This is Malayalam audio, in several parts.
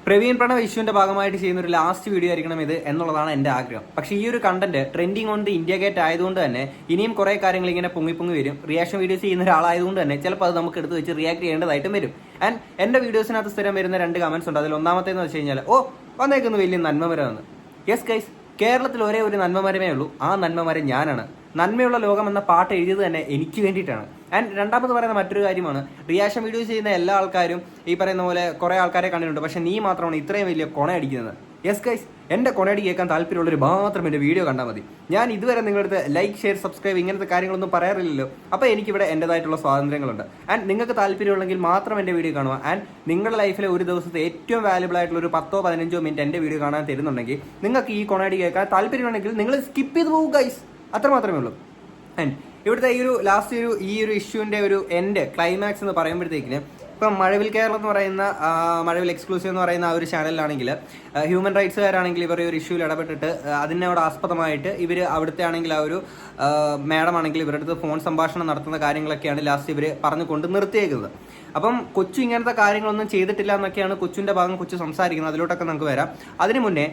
പ്രവീൺ പ്രണവ് ഇഷ്യൂവിന്റെ ഭാഗമായിട്ട് ചെയ്യുന്ന ഒരു ലാസ്റ്റ് വീഡിയോ ആയിരിക്കണം ഇത് എന്നുള്ളതാണ് എന്റെ ആഗ്രഹം. പക്ഷേ ഈ ഒരു content trending on the India gate ആയതുകൊണ്ട് തന്നെ ഇനിയും കുറെ കാര്യങ്ങൾ ഇങ്ങനെ പൊങ്ങി വരും. റിയാക്ഷൻ വീഡിയോസ് ചെയ്യുന്ന ഒരാളായതുകൊണ്ട് തന്നെ ചിലപ്പോൾ അത് നമുക്ക് എടുത്ത് വെച്ച് റിയാക്ട് ചെയ്യേണ്ടതായിട്ടും വരും. ആൻഡ് എന്റെ വീഡിയോസിനകത്ത് സ്ഥിരം വരുന്ന 2 കമന്റ്സ് ഉണ്ട്. അതിൽ ഒന്നാമത്തേന്ന് വെച്ച് കഴിഞ്ഞാൽ വന്നേക്കുന്നു വലിയ നന്മമരമെന്ന്. യെസ് ഗൈസ്, കേരളത്തിൽ ഒരേ ഒരു നന്മമരമേ ഉള്ളൂ. ആ നന്മമരം ഞാനാണ്. നന്മയുള്ള ലോകം എന്ന പാട്ട് എഴുതിയത് തന്നെ എനിക്ക് വേണ്ടിയിട്ടാണ്. ആൻഡ് രണ്ടാമത് പറയുന്ന മറ്റൊരു കാര്യമാണ്, റിയാക്ഷൻ വീഡിയോസ് ചെയ്യുന്ന എല്ലാ ആൾക്കാരും ഈ പറയുന്ന പോലെ കുറേ ആൾക്കാരെ കണ്ടിട്ടുണ്ട്, പക്ഷെ നീ മാത്രമാണ് ഇത്രയും വലിയ കൊണയടിക്കുന്നത്. യെസ് ഗൈസ്, എൻ്റെ കൊണയടി കേൾക്കാൻ താല്പര്യമുള്ളവർ മാത്രം എൻ്റെ വീഡിയോ കണ്ടാൽ മതി. ഞാൻ ഇതുവരെ നിങ്ങളുടെ ലൈക്ക്, ഷെയർ, സബ്സ്ക്രൈബ് ഇങ്ങനത്തെ കാര്യങ്ങളൊന്നും പറയാറില്ലല്ലോ. അപ്പോൾ എനിക്കിവിടെ എൻ്റെതായിട്ടുള്ള സ്വാതന്ത്ര്യങ്ങളുണ്ട്. ആൻഡ് നിങ്ങൾക്ക് താല്പര്യമുണ്ടെങ്കിൽ മാത്രം എൻ്റെ വീഡിയോ കാണുക. ആൻഡ് നിങ്ങളുടെ ലൈഫിലെ ഒരു ദിവസത്തെ ഏറ്റവും വാല്യുബിൾ ആയിട്ടുള്ള ഒരു 10-15 മിനിറ്റ് എൻ്റെ വീഡിയോ കാണാൻ തരുന്നുണ്ടെങ്കിൽ നിങ്ങൾക്ക് ഈ കൊണയടി കേൾക്കാൻ താല്പര്യമുണ്ടെങ്കിൽ നിങ്ങൾ സ്കിപ്പ് ചെയ്ത് പോകും ഗൈസ്. അത്ര മാത്രമേ ഉള്ളൂ. ആൻഡ് ഇവിടുത്തെ ഈ ഒരു ലാസ്റ്റ് ഈ ഒരു ഇഷ്യൂവിൻ്റെ ഒരു എൻഡ് ക്ലൈമാക്സ് എന്ന് പറയുമ്പോഴത്തേക്കിന് ഇപ്പം മഴവിൽ കേരളം എന്ന് പറയുന്ന മഴവിൽ എക്സ്ക്ലൂസീവ് എന്ന് പറയുന്ന ആ ഒരു ചാനലിലാണെങ്കിൽ ഹ്യൂമൻ റൈറ്റ്സുകാരാണെങ്കിൽ ഇവർ ഒരു ഇഷ്യൂവിൽ ഇടപെട്ടിട്ട് അതിനോട് ആസ്പദമായിട്ട് ഇവർ അവിടുത്തെ ആണെങ്കിൽ ആ ഒരു മാഡം ആണെങ്കിൽ ഇവരുടെ അടുത്ത് ഫോൺ സംഭാഷണം നടത്തുന്ന കാര്യങ്ങളൊക്കെയാണ് ലാസ്റ്റ് ഇവർ പറഞ്ഞു കൊണ്ട് നിർത്തിയേക്കുന്നത്. അപ്പം കൊച്ചു ഇങ്ങനത്തെ കാര്യങ്ങളൊന്നും ചെയ്തിട്ടില്ല എന്നൊക്കെയാണ് കൊച്ചിൻ്റെ ഭാഗം കൊച്ചു സംസാരിക്കുന്നത്. അതിലോട്ടൊക്കെ നമുക്ക് വരാം. അതിന് മുന്നേ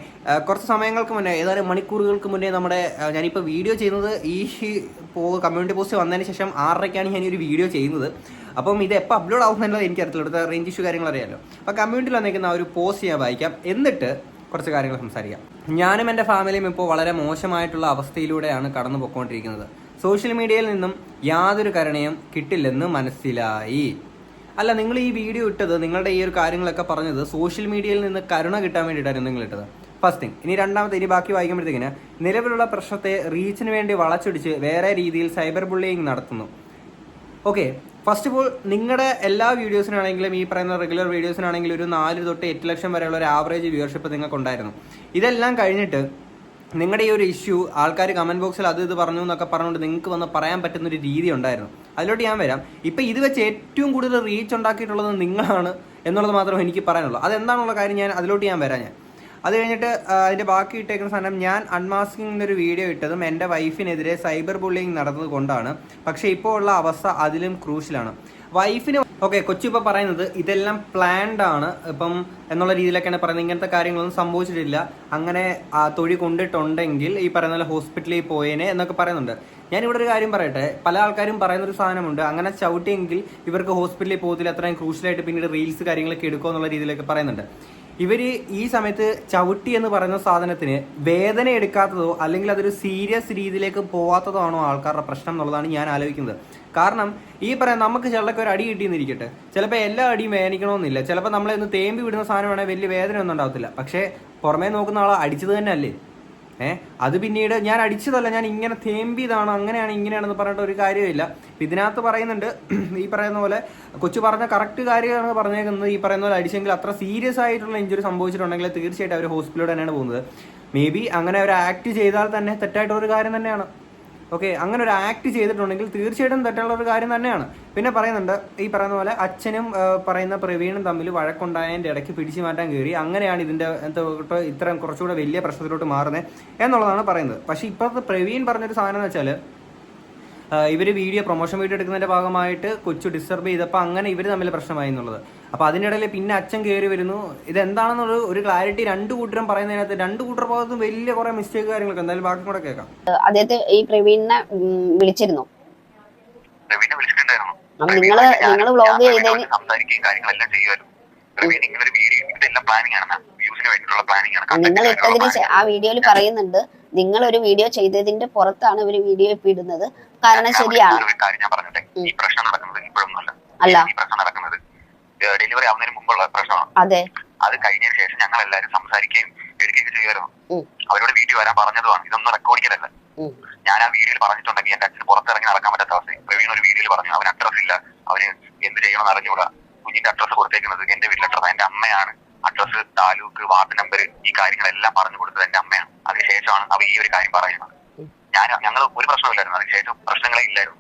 കുറച്ച് സമയങ്ങൾക്ക് മുന്നേ, ഏതാനും മണിക്കൂറുകൾക്ക് മുന്നേ നമ്മുടെ ഞാനിപ്പോൾ വീഡിയോ ചെയ്യുന്നത് ഈ കമ്മ്യൂണിറ്റി പോസ്റ്റ് വന്നതിന് ശേഷം 6:30-ക്കാണ് ഞാൻ ഒരു വീഡിയോ ചെയ്യുന്നത്. അപ്പം ഇത് എപ്പോൾ അപ്ലോഡ് ആവുന്നതെന്നുള്ളത് എനിക്കറിയത്തില്ല. ഇവിടുത്തെ റേഞ്ച് ഇഷ്യൂ കാര്യങ്ങൾ അറിയാമല്ലോ. അപ്പോൾ കമ്മ്യൂണിറ്റിയിൽ വന്നിരിക്കുന്ന ആ ഒരു പോസ്റ്റ് ഞാൻ വായിക്കാം, എന്നിട്ട് കുറച്ച് കാര്യങ്ങൾ സംസാരിക്കാം. ഞാനും എൻ്റെ ഫാമിലിയും ഇപ്പോൾ വളരെ മോശമായിട്ടുള്ള അവസ്ഥയിലൂടെയാണ് കടന്നു പോയിക്കൊണ്ടിരിക്കുന്നത്. സോഷ്യൽ മീഡിയയിൽ നിന്നും യാതൊരു കരുണയും കിട്ടില്ലെന്ന് മനസ്സിലായി. അല്ല, നിങ്ങൾ ഈ വീഡിയോ ഇട്ടത്, നിങ്ങളുടെ ഈ ഒരു കാര്യങ്ങളൊക്കെ പറഞ്ഞത് സോഷ്യൽ മീഡിയയിൽ നിന്ന് കരുണ കിട്ടാൻ വേണ്ടിയിട്ടായിരുന്നു നിങ്ങൾ ഇട്ടത്. First thing. ഇനി ബാക്കി വായിക്കുമ്പോഴത്തേക്കിന് നിലവിലുള്ള പ്രശ്നത്തെ റീച്ചിന് വേണ്ടി വളച്ചൊടിച്ച് വേറെ രീതിയിൽ സൈബർ ബുള്ളിയിങ് നടത്തുന്നു. ഓക്കെ, ഫസ്റ്റ് ഓഫ് ഓൾ നിങ്ങളുടെ എല്ലാ വീഡിയോസിനാണെങ്കിലും ഈ പറയുന്ന റെഗുലർ വീഡിയോസിനാണെങ്കിലും ഒരു 4 തൊട്ട് 8 ലക്ഷം വരെയുള്ള ഒരു ആവറേജ് വ്യൂവർഷിപ്പ് നിങ്ങൾക്ക് ഉണ്ടായിരുന്നു. ഇതെല്ലാം കഴിഞ്ഞിട്ട് നിങ്ങളുടെ ഈ ഒരു ഇഷ്യൂ ആൾക്കാർ കമൻറ്റ് ബോക്സിൽ ഇത് പറഞ്ഞു എന്നൊക്കെ പറഞ്ഞുകൊണ്ട് നിങ്ങൾക്ക് വന്ന് പറയാൻ പറ്റുന്നൊരു രീതി ഉണ്ടായിരുന്നു. അതിലോട്ട് ഞാൻ വരാം. ഇപ്പം ഇത് വെച്ച് ഏറ്റവും കൂടുതൽ റീച്ച് ഉണ്ടാക്കിയിട്ടുള്ളത് നിങ്ങളാണ് എന്നുള്ളത് മാത്രമേ എനിക്ക് പറയാനുള്ളൂ. അതെന്താണെന്നുള്ള കാര്യം അതിലോട്ട് ഞാൻ വരാം. അത് കഴിഞ്ഞിട്ട് അതിൻ്റെ ബാക്കി ഇട്ടേക്കുന്ന സാധനം, ഞാൻ അൺമാസ്കിങ്ങിൻ്റെ ഒരു വീഡിയോ ഇട്ടതും എൻ്റെ വൈഫിനെതിരെ സൈബർ ബുള്ളിങ് നടന്നത് കൊണ്ടാണ്. പക്ഷേ ഇപ്പോൾ ഉള്ള അവസ്ഥ അതിലും ക്രൂഷ്യലാണ്. വൈഫിന് കൊച്ചു ഇപ്പോൾ പറയുന്നത് ഇതെല്ലാം പ്ലാൻഡ് ആണ് ഇപ്പം എന്നുള്ള രീതിയിലൊക്കെയാണ് പറയുന്നത്. ഇങ്ങനത്തെ കാര്യങ്ങളൊന്നും സംഭവിച്ചിട്ടില്ല. അങ്ങനെ തൊഴി കൊണ്ടിട്ടുണ്ടെങ്കിൽ ഈ പറയുന്ന പോലെ ഹോസ്പിറ്റലിൽ പോയേനെ എന്നൊക്കെ പറയുന്നുണ്ട്. ഞാനിവിടെ ഒരു കാര്യം പറയട്ടെ. പല ആൾക്കാരും പറയുന്നൊരു സാധനമുണ്ട്, അങ്ങനെ ചവിട്ടിയെങ്കിൽ ഇവർക്ക് ഹോസ്പിറ്റലിൽ പോകത്തില്ല, അത്രയും ക്രൂഷ്യലായിട്ട് പിന്നീട് റീൽസ് കാര്യങ്ങളൊക്കെ എടുക്കുക എന്നുള്ള രീതിയിലൊക്കെ പറയുന്നുണ്ട്. ഇവർ ഈ സമയത്ത് ചവിട്ടി എന്ന് പറയുന്ന സാധനത്തിന് വേദന എടുക്കാത്തതോ അല്ലെങ്കിൽ അതൊരു സീരിയസ് രീതിയിലേക്ക് പോവാത്തതോ ആണോ ആൾക്കാരുടെ പ്രശ്നം എന്നുള്ളതാണ് ഞാൻ ആലോചിക്കുന്നത്. കാരണം ഈ പറയാം, നമുക്ക് ചിലർക്ക് ഒരു അടി കിട്ടിയെന്നിരിക്കട്ടെ, ചിലപ്പോൾ എല്ലാ അടിയും വേദനിക്കണമെന്നില്ല. ചിലപ്പോൾ നമ്മളൊന്ന് തേമ്പി വിടുന്ന സാധനമാണെങ്കിൽ വലിയ വേദന ഒന്നും ഉണ്ടാവത്തില്ല. പക്ഷേ പുറമേ നോക്കുന്ന ആളെ അടിച്ചത് തന്നെ അല്ലേ. അത് പിന്നീട് ഞാൻ അടിച്ചതല്ല, ഞാൻ ഇങ്ങനെ തേമ്പിയതാണ്, അങ്ങനെയാണ് ഇങ്ങനെയാണെന്ന് പറഞ്ഞിട്ട് ഒരു കാര്യമില്ല. ഇതിനകത്ത് പറയുന്നുണ്ട്, ഈ പറയുന്ന പോലെ കൊച്ചു പറഞ്ഞ കറക്റ്റ് കാര്യമാണ് പറഞ്ഞേക്കുന്നത്. ഈ പറയുന്ന പോലെ അടിച്ചെങ്കിൽ അത്ര സീരിയസ് ആയിട്ടുള്ള ഇഞ്ചുറി സംഭവിച്ചിട്ടുണ്ടെങ്കിൽ തീർച്ചയായിട്ടും അവർ ഹോസ്പിറ്റലിൽ തന്നെയാണ് പോകുന്നത്. മേ ബി അങ്ങനെ ഒരു ആക്ട് ചെയ്താൽ തന്നെ തെറ്റായിട്ടുള്ളൊരു കാര്യം തന്നെയാണ്. ഓക്കെ, അങ്ങനെ ഒരു ആക്ട് ചെയ്തിട്ടുണ്ടെങ്കിൽ തീർച്ചയായിട്ടും തെറ്റുള്ള ഒരു കാര്യം തന്നെയാണ്. പിന്നെ പറയുന്നുണ്ട്, ഈ പറയുന്ന പോലെ അച്ഛനും പറയുന്ന പ്രവീണും തമ്മിൽ വഴക്കുണ്ടായതിൻ്റെ ഇടയ്ക്ക് പിടിച്ചു മാറ്റാൻ കയറി, അങ്ങനെയാണ് ഇതിൻ്റെ ഇത്രയും കുറച്ചുകൂടെ വലിയ പ്രശ്നത്തിലോട്ട് മാറുന്നത് എന്നുള്ളതാണ് പറയുന്നത്. പക്ഷേ ഇപ്പോഴത്തെ പ്രവീൺ പറഞ്ഞൊരു സാധനം എന്ന് വെച്ചാൽ, ഇവർ പ്രൊമോഷൻ വീഡിയോ എടുക്കുന്നതിൻ്റെ ഭാഗമായിട്ട് കൊച്ചു ഡിസ്റ്റർബ് ചെയ്തപ്പോൾ അങ്ങനെ ഇവർ തമ്മിൽ പ്രശ്നമായി എന്നുള്ളത്. അപ്പോൾ അതിനിടയിൽ പിന്നെ അച്ഛൻ കയറി വരുന്നു. ഇതെന്താണെന്നുള്ള ഒരു ക്ലാരിറ്റി 2 കൂട്ടരും പറയുന്നതിനകത്ത് 2 കൂട്ടർ ഭാഗത്തും വലിയ കുറെ മിസ്റ്റേക്ക് കാര്യങ്ങളൊക്കെ. എന്തായാലും ബാക്കി കൂടെ കേൾക്കാം. അദ്ദേഹത്തെ ഈ പ്രവീണിനെ വിളിച്ചിരുന്നു. നിങ്ങൾ വ്ലോഗ് ചെയ്തതിന് നിങ്ങൾ ഇട്ടതിന് ആ വീഡിയോയിൽ പറയുന്നുണ്ട്, നിങ്ങൾ ഒരു വീഡിയോ ചെയ്തതിന്റെ പുറത്താണ് ഇവര് വീഡിയോ ഇപ്പൊ ഇടുന്നത്. കാരണം ശരിയാണ്. അല്ല, ഡെലിവറി ആവുന്നതിന് മുമ്പുള്ള പ്രശ്നമാണ്. അതെ, അത് കഴിഞ്ഞതിന് ശേഷം ഞങ്ങൾ എല്ലാവരും സംസാരിക്കുകയും എടുക്കുകയും ചെയ്യുമായിരുന്നു. അവരോട് വീഡിയോ വരാൻ പറഞ്ഞതുമാണ്. ഇതൊന്നും റെക്കോർഡിക്കലല്ല. ഞാൻ ആ വീഡിയോയിൽ പറഞ്ഞിട്ടുണ്ടെങ്കിൽ എന്റെ അച്ഛന് പുറത്തിറങ്ങി നടക്കാൻ പറ്റാത്ത അവസ്ഥ. പ്രവീൺ ഒരു വീഡിയോയിൽ പറഞ്ഞു, അവന് അഡ്രസ് ഇല്ല, അവന് എന്ത് ചെയ്യണമെന്ന് അറിഞ്ഞുകൂടാ. കുഞ്ഞിന്റെ അഡ്രസ് കൊടുത്തേക്കുന്നത് എന്റെ വീട്ടിലെ അഡ്രസ് എന്റെ അമ്മയാണ്. അഡ്രസ്, താലൂക്ക്, വാർഡ് നമ്പർ, ഈ കാര്യങ്ങളെല്ലാം പറഞ്ഞു കൊടുത്തത് എന്റെ അമ്മയാണ്. അതിനുശേഷമാണ് അവർ ഈ ഒരു കാര്യം പറയുന്നത്. ഞങ്ങൾ ഒരു പ്രശ്നമില്ലായിരുന്നു. അതിനുശേഷം പ്രശ്നങ്ങളെ ഇല്ലായിരുന്നു.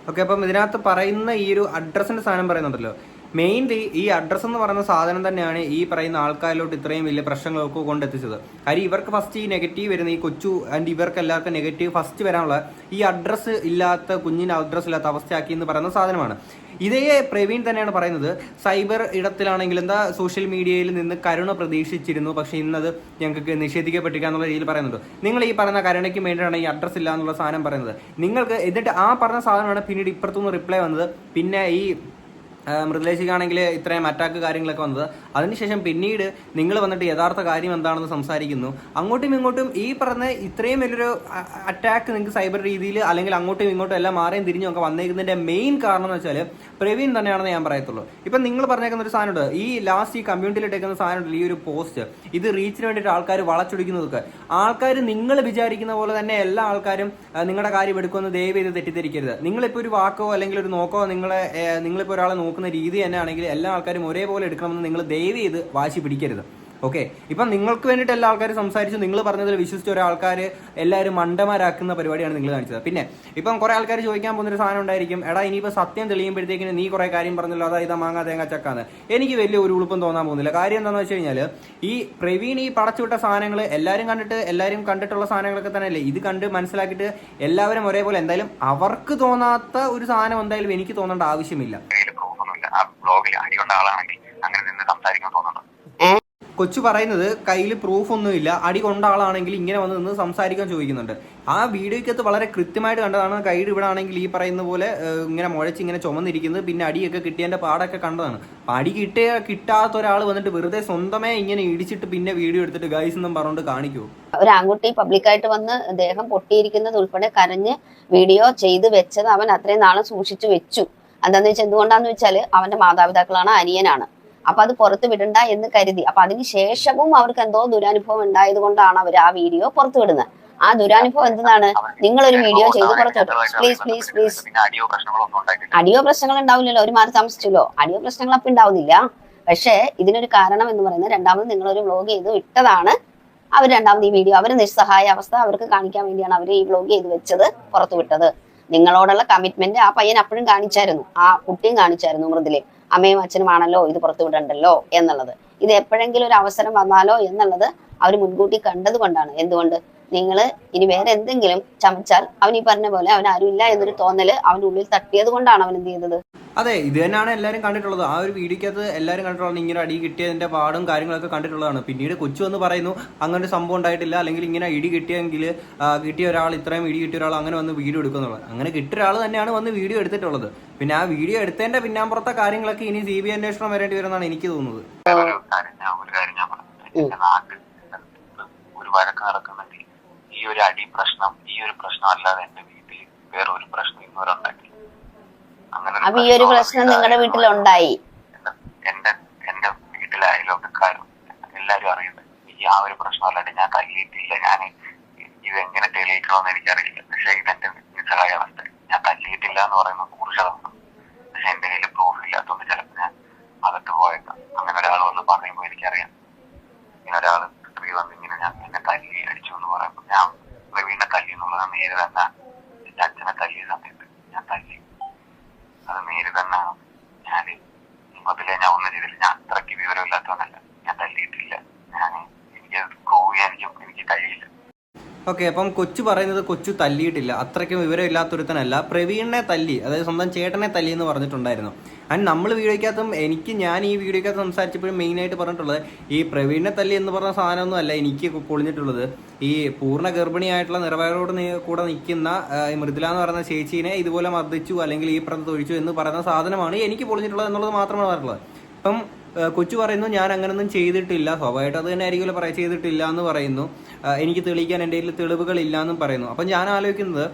ഓക്കെ, അപ്പം ഇതിനകത്ത് പറയുന്ന ഈ ഒരു അഡ്രസ്സിന്റെ സാധനം പറയുന്നുണ്ടല്ലോ, മെയിൻലി ഈ അഡ്രസ്സ് എന്ന് പറയുന്ന സാധനം തന്നെയാണ് ഈ പറയുന്ന ആൾക്കാരിലോട്ട് ഇത്രയും വലിയ പ്രശ്നങ്ങളൊക്കെ കൊണ്ടെത്തിച്ചത്. കാര്യം ഇവർക്ക് ഫസ്റ്റ് ഈ നെഗറ്റീവ് വരുന്ന ഈ കൊച്ചു ആൻഡ് ഇവർക്ക് എല്ലാവർക്കും നെഗറ്റീവ് ഫസ്റ്റ് വരാനുള്ള ഈ അഡ്രസ്സ് ഇല്ലാത്ത കുഞ്ഞിന് അഡ്രസ്സ് ഇല്ലാത്ത അവസ്ഥയാക്കി എന്ന് പറയുന്ന സാധനമാണ്. ഇതേ പ്രവീൺ തന്നെയാണ് പറയുന്നത്, സൈബർ ഇടത്തിലാണെങ്കിൽ എന്താ സോഷ്യൽ മീഡിയയിൽ നിന്ന് കരുണ പ്രതീക്ഷിച്ചിരുന്നു, പക്ഷെ ഇന്നത് ഞങ്ങൾക്ക് നിഷേധിക്കപ്പെട്ടിരിക്കുക എന്നുള്ള രീതിയിൽ പറയുന്നുണ്ട്. നിങ്ങൾ ഈ പറയുന്ന കരുണയ്ക്ക് വേണ്ടിയിട്ടാണ് ഈ അഡ്രസ്സ് ഇല്ല എന്നുള്ള സാധനം പറയുന്നത്. നിങ്ങൾക്ക് എന്നിട്ട് ആ പറഞ്ഞ സാധനമാണ് പിന്നീട് ഇപ്പുറത്തുനിന്ന് റിപ്ലൈ വന്നത്. പിന്നെ ഈ മൃദുലേശിക്കാണെങ്കിൽ ഇത്രയും അറ്റാക്ക് കാര്യങ്ങളൊക്കെ വന്നത്. അതിനുശേഷം പിന്നീട് നിങ്ങൾ വന്നിട്ട് യഥാർത്ഥ കാര്യം എന്താണെന്ന് സംസാരിക്കുന്നു. അങ്ങോട്ടും ഇങ്ങോട്ടും ഈ പറഞ്ഞ ഇത്രയും വലിയൊരു അറ്റാക്ക് നിങ്ങൾക്ക് സൈബർ രീതിയിൽ അല്ലെങ്കിൽ അങ്ങോട്ടും ഇങ്ങോട്ടും എല്ലാം മാറിയും തിരിഞ്ഞും ഒക്കെ വന്നേക്കുന്നതിന്റെ മെയിൻ കാരണം എന്ന് വെച്ചാൽ പ്രവീൺ തന്നെയാണെന്ന് ഞാൻ പറയത്തുള്ളൂ. ഇപ്പം നിങ്ങൾ പറഞ്ഞേക്കുന്ന ഒരു സാധനമുണ്ട്, ഈ ലാസ്റ്റ് ഈ കമ്മ്യൂണിറ്റിയിൽ ഇട്ടേക്കുന്ന സാധനമുണ്ട്, ഈ ഒരു പോസ്റ്റ് ഇത് റീച്ചിന് വേണ്ടിയിട്ട് ആൾക്കാർ വളച്ചൊടിക്കുന്നതൊക്കെ. ആൾക്കാർ നിങ്ങൾ വിചാരിക്കുന്ന പോലെ തന്നെ എല്ലാ ആൾക്കാരും നിങ്ങളുടെ കാര്യം എടുക്കുമെന്ന് ദയവ് ചെയ്ത് തെറ്റിദ്ധരിക്കരുത്. നിങ്ങളിപ്പോൾ ഒരു വാക്കോ അല്ലെങ്കിൽ ഒരു നോക്കോ നിങ്ങളിപ്പോൾ ഒരാളെ നോക്കുന്ന രീതി തന്നെ ആണെങ്കിൽ എല്ലാ ആൾക്കാരും ഒരേപോലെ എടുക്കണമെന്ന് നിങ്ങൾ ദയവ് ചെയ്ത് വാശി പിടിക്കരുത്. ഓക്കെ, ഇപ്പം നിങ്ങൾക്ക് വേണ്ടിയിട്ട് എല്ലാ ആൾക്കാരും സംസാരിച്ചു, നിങ്ങൾ പറഞ്ഞതിൽ വിശ്വസിച്ച ഒരാൾക്കാർ എല്ലാവരും മണ്ടന്മാരാക്കുന്ന പരിപാടിയാണ് നിങ്ങൾ കാണിച്ചത്. പിന്നെ ഇപ്പം കുറെ ആൾക്കാർ ചോദിക്കാൻ പോകുന്നൊരു സാധനം ഉണ്ടായിരിക്കും, എടാ ഇനിയിപ്പോൾ സത്യം തെളിയുമ്പോഴത്തേക്കിന് നീ കുറെ കാര്യം പറഞ്ഞല്ലോ, അതായത് മാങ്ങ തേങ്ങ ചക്കാന്ന്. എനിക്ക് വലിയ ഒരു ഉളുപ്പം തോന്നാൻ പോകുന്നില്ല. കാര്യം എന്താണെന്ന് വെച്ച് കഴിഞ്ഞാൽ ഈ പ്രവീൺ ഈ പടച്ചുവിട്ട സാധനങ്ങൾ എല്ലാവരും കണ്ടിട്ടുള്ള സാധനങ്ങളൊക്കെ തന്നെയല്ലേ ഇത് കണ്ട് മനസ്സിലാക്കിയിട്ട് എല്ലാവരും ഒരേപോലെ എന്തായാലും അവർക്ക് തോന്നാത്ത ഒരു സാധനം എന്തായാലും എനിക്ക് തോന്നേണ്ട ആവശ്യമില്ല. കൊച്ചു പറയുന്നത് കയ്യിൽ പ്രൂഫ് ഒന്നുമില്ല, അടി കൊണ്ട ആളാണെങ്കിൽ ഇങ്ങനെ വന്ന് നിന്ന് സംസാരിക്കാൻ ചോദിക്കുന്നുണ്ട്. ആ വീഡിയോയ്ക്കകത്ത് വളരെ കൃത്യമായിട്ട് കണ്ടതാണ്. കൈയുടെ ഇവിടെ ആണെങ്കിൽ ഈ പറയുന്ന പോലെ ഇങ്ങനെ മുഴച്ച് ഇങ്ങനെ ചുമന്നിരിക്കുന്നത്, പിന്നെ അടിയൊക്കെ കിട്ടിയതിന്റെ പാടൊക്കെ കണ്ടതാണ്. അടി കിട്ടാത്ത ഒരാൾ വന്നിട്ട് വെറുതെ സ്വന്തമേ ഇങ്ങനെ ഇടിച്ചിട്ട് പിന്നെ വീഡിയോ എടുത്തിട്ട് ഗൈസ് എന്നും പറഞ്ഞുകൊണ്ട് കാണിക്കൂ. ഒരു ആൺകുട്ടി പബ്ലിക്കായിട്ട് വന്ന് ദേഹം പൊട്ടിയിരിക്കുന്നത് ഉൾപ്പെടെ കരഞ്ഞ് വീഡിയോ ചെയ്ത് വെച്ചത് അവൻ അത്രയും നാളെ സൂക്ഷിച്ചു വെച്ചു. എന്താന്ന് വെച്ചാൽ എന്തുകൊണ്ടാന്ന് വെച്ചാൽ അവന്റെ മാതാപിതാക്കളാണ്, അനിയനാണ്. അപ്പൊ അത് പുറത്ത് വിടണ്ട എന്ന് കരുതി. അപ്പൊ അതിന് ശേഷവും അവർക്ക് എന്തോ ദുരനുഭവം ഉണ്ടായത് കൊണ്ടാണ് അവർ ആ വീഡിയോ പുറത്തു വിടുന്നത്. ആ ദുരനുഭവം എന്താണ്, നിങ്ങളൊരു വീഡിയോ ചെയ്ത് പുറത്തു വിട്ടു. പ്ലീസ് അടിയോ പ്രശ്നങ്ങൾ ഉണ്ടാവില്ലല്ലോ, ഒരു മാറി താമസിച്ചല്ലോ, അടിയോ പ്രശ്നങ്ങൾ അപ്പൊ ഉണ്ടാവുന്നില്ല. പക്ഷെ ഇതിനൊരു കാരണം എന്ന് പറയുന്നത് രണ്ടാമത് നിങ്ങളൊരു വ്ലോഗ് ചെയ്ത് വിട്ടതാണ്. അവർ രണ്ടാമത് ഈ വീഡിയോ അവർ നിസ്സഹായ അവസ്ഥ അവർക്ക് കാണിക്കാൻ വേണ്ടിയാണ് അവർ ഈ വ്ലോഗ് ചെയ്ത് വെച്ചത്, പുറത്തു വിട്ടത്. നിങ്ങളോടുള്ള കമ്മിറ്റ്മെന്റ് ആ പയ്യൻ അപ്പോഴും കാണിച്ചായിരുന്നു, ആ കുട്ടിയും കാണിച്ചായിരുന്നു, മൃദുലെ അമ്മയും അച്ഛനുമാണല്ലോ ഇത് പുറത്തു വിടണ്ടല്ലോ എന്നുള്ളത്. ഇത് എപ്പോഴെങ്കിലും ഒരു അവസരം വന്നാലോ എന്നുള്ളത് അവർ മുൻകൂട്ടി കണ്ടത് കൊണ്ടാണ്. എന്തുകൊണ്ട് നിങ്ങൾ ഇനി വേറെ എന്തെങ്കിലും ചമച്ചാൽ അവൻ ഈ പറഞ്ഞ പോലെ അവൻ ആരുമില്ല എന്നൊരു തോന്നല് അവന്റെ ഉള്ളിൽ തട്ടിയത് കൊണ്ടാണ് അവൻ എന്ത് ചെയ്തത്. അതെ, ഇത് തന്നെയാണ് എല്ലാവരും കണ്ടിട്ടുള്ളത്. ആ ഒരു വീഡിയോക്കകത്ത് എല്ലാവരും കണ്ടിട്ടുള്ളത് ഇങ്ങനെ അടി കിട്ടിയതിന്റെ പാടും കാര്യങ്ങളൊക്കെ കണ്ടിട്ടുള്ളതാണ്. പിന്നീട് കൊച്ചു എന്ന് പറയുന്നു അങ്ങനെ ഒരു സംഭവം ഉണ്ടായിട്ടില്ല, അല്ലെങ്കിൽ ഇങ്ങനെ ഇടി കിട്ടിയ ഒരാൾ ഇത്രയും ഇടി കിട്ടിയ ഒരാൾ അങ്ങനെ വന്ന് വീഡിയോ എടുക്കുന്നുള്ളത്. അങ്ങനെ കിട്ടിയ ഒരാൾ തന്നെയാണ് വന്ന് വീഡിയോ എടുത്തിട്ടുള്ളത്. പിന്നെ ആ വീഡിയോ എടുത്തതിന്റെ പിന്നാമ്പുറത്തെ കാര്യങ്ങളൊക്കെ ഇനി CBI അന്വേഷണം വരേണ്ടി വരുമെന്നാണ് എനിക്ക് തോന്നുന്നത്. ഈ ഒരു അടി പ്രശ്നം അല്ലാതെ എന്റെ വീട്ടിൽ വേറെ ഒരു പ്രശ്നം ഇന്നുവരെ ഉണ്ടാക്കി. അപ്പൊ ഈ ഒരു പ്രശ്നം നിങ്ങളുടെ വീട്ടിലുണ്ടായി? എന്റെ വീട്ടിലെ അയൽവക്കക്കാരും എല്ലാരും അറിയുന്നത് ഈ ആ ഒരു പ്രശ്നം അല്ലാണ്ട് ഞാൻ തല്ലിയിട്ടില്ല. ഞാൻ ഇത് എങ്ങനെ തെളിയിക്കണമെന്ന് എനിക്കറിയില്ല. പക്ഷെ ഇതെന്റെ നിസ്സഹായ അവസ്ഥ. ഞാൻ തല്ലിയിട്ടില്ല എന്ന് പറയുന്നത് 100%. പക്ഷെ എന്റെ കയ്യിൽ പ്രൂഫ് ഇല്ലാത്തതുകൊണ്ട് ചിലപ്പോൾ ഞാൻ അകത്ത് പോയേക്കാം. അങ്ങനെ ഒരാൾ വന്ന് പറയുമ്പോൾ എനിക്കറിയാം, ഇങ്ങനെ ഒരാൾ സ്ത്രീ വന്ന് ഇങ്ങനെ ഞാൻ എന്നെ തല്ലി അടിച്ചു എന്ന് പറയുമ്പോൾ ഞാൻ പ്രവീണിനെ തല്ലി എന്നുള്ളത് നേരെ തന്നെ എന്റെ അച്ഛനെ തല്ലിയ സമയത്ത് ഞാൻ തല്ലി. അത് നേര് തന്നെ ഞാൻ മുമ്പത്തിലെ ഞാൻ ഒന്നും ചെയ്തില്ല. ഞാൻ അത്രയ്ക്ക് വിവരമില്ലാത്തവനല്ല, ഞാൻ തല്ലിയിട്ടില്ല. എനിക്ക് പ്രൂവ് ചെയ്യാൻ എനിക്ക് കഴിയില്ല. ഓക്കെ, അപ്പം കൊച്ചു പറയുന്നത് കൊച്ചു തല്ലിയിട്ടില്ല, അത്രയ്ക്കും വിവരമില്ലാത്തൊരുത്തനല്ല, പ്രവീണിനെ തല്ലി, അതായത് സ്വന്തം ചേട്ടനെ തല്ലി എന്ന് പറഞ്ഞിട്ടുണ്ടായിരുന്നു. ആൻഡ് നമ്മൾ വീഡിയോക്കകത്തും ഞാൻ ഈ വീഡിയോക്കകത്ത് സംസാരിച്ചപ്പോഴും മെയിനായിട്ട് പറഞ്ഞിട്ടുള്ളത് ഈ പ്രവീണിനെ തല്ലി എന്ന് പറഞ്ഞ സാധനമൊന്നും അല്ല എനിക്ക് പൊളിഞ്ഞിട്ടുള്ളത്. ഈ പൂർണ്ണ ഗർഭിണിയായിട്ടുള്ള നിറവയറോട് കൂടെ നിൽക്കുന്ന ഈ മൃദുല എന്ന് പറയുന്ന ചേച്ചീനെ ഇതുപോലെ മർദ്ദിച്ചു അല്ലെങ്കിൽ ഈ പുറത്ത് ഒഴിച്ചു എന്ന് പറയുന്ന സാധനമാണ് എനിക്ക് പൊളിഞ്ഞിട്ടുള്ളത് എന്നുള്ളത് മാത്രമാണ് പറഞ്ഞിട്ടുള്ളത്. അപ്പം കൊച്ചു പറയുന്നു ഞാൻ അങ്ങനൊന്നും ചെയ്തിട്ടില്ല, സ്വാഭാവികമായിട്ട് അത് തന്നെ ആയിരിക്കുമല്ലോ ചെയ്തിട്ടില്ല എന്ന് പറയുന്നു. എനിക്ക് തെളിയിക്കാൻ എൻ്റെ കയ്യിൽ തെളിവുകളില്ല എന്നും പറയുന്നു. അപ്പം ഞാൻ ആലോചിക്കുന്നത്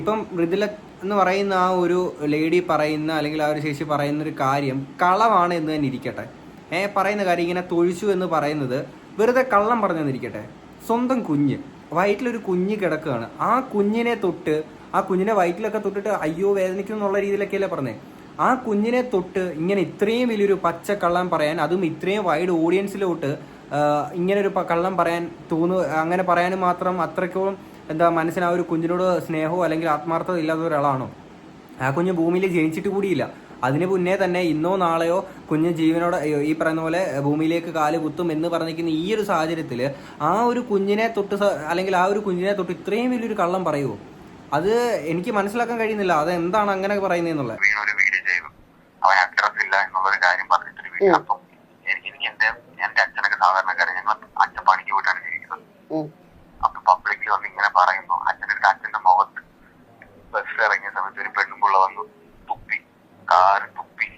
ഇപ്പം മൃദുല എന്ന് പറയുന്ന ആ ഒരു ലേഡി പറയുന്ന അല്ലെങ്കിൽ ആ ഒരു ചേച്ചി പറയുന്ന ഒരു കാര്യം കളവാണ് എന്ന് തന്നെ ഇരിക്കട്ടെ. പറയുന്ന കാര്യം ഇങ്ങനെ തൊഴിച്ചു എന്ന് പറയുന്നത് വെറുതെ കള്ളം പറഞ്ഞെന്നിരിക്കട്ടെ. സ്വന്തം കുഞ്ഞ് വയറ്റിലൊരു കുഞ്ഞ് കിടക്കുകയാണ്, ആ കുഞ്ഞിനെ തൊട്ട് ആ കുഞ്ഞിനെ വയറ്റിലൊക്കെ തൊട്ടിട്ട് അയ്യോ വേദനിക്കും എന്നുള്ള രീതിയിലൊക്കെയല്ലേ പറഞ്ഞേ. ആ കുഞ്ഞിനെ തൊട്ട് ഇങ്ങനെ ഇത്രയും വലിയൊരു പച്ച കള്ളം പറയാൻ, അതും ഇത്രയും വൈഡ് ഓഡിയൻസിലോട്ട് ഇങ്ങനെ ഒരു കള്ളം പറയാൻ അങ്ങനെ പറയാനും മാത്രം അത്രയ്ക്കും മനസ്സിന് ആ ഒരു കുഞ്ഞിനോട് സ്നേഹമോ അല്ലെങ്കിൽ ആത്മാർത്ഥത ഇല്ലാത്ത ഒരാളാണോ? ആ കുഞ്ഞ് ഭൂമിയിൽ ജനിച്ചിട്ട് കൂടിയില്ല. അതിന് മുന്നേ തന്നെ ഇന്നോ നാളെയോ കുഞ്ഞ് ജീവനോടെ ഈ പറയുന്ന പോലെ ഭൂമിയിലേക്ക് കാല് കുത്തും എന്ന് പറഞ്ഞിരിക്കുന്ന ഈ ഒരു സാഹചര്യത്തിൽ ആ ഒരു കുഞ്ഞിനെ തൊട്ട് അല്ലെങ്കിൽ ആ ഒരു കുഞ്ഞിനെ തൊട്ട് ഇത്രയും വലിയൊരു കള്ളം പറയുമോ? അത് എനിക്ക് മനസ്സിലാക്കാൻ കഴിയുന്നില്ല. അത് എന്താണ് അങ്ങനെ പറയുന്നതെന്നുള്ളത്. ഒരു വീഡിയോ ചെയ്തു, അവൻ അഡ്രസ് ഇല്ല എന്നുള്ളൊരു കാര്യം പറഞ്ഞിട്ടൊരു വീഡിയോ. അപ്പം എനിക്ക് എന്റെ അച്ഛനൊക്കെ സാധാരണക്കാരൻ, ഞങ്ങൾ അച്ഛൻ പണിക്ക് പോയിട്ടാണ് ജീവിക്കുന്നത്. അപ്പൊ പബ്ലിക്കിൽ വന്ന് ഇങ്ങനെ പറയുമ്പോ അച്ഛന്റെ മുഖത്ത് ബസ് ഇറങ്ങിയ സമയത്ത് ഒരു പെണ്ണുമ്പുള്ള വന്നു തുപ്പി, കാറ് തുപ്പി.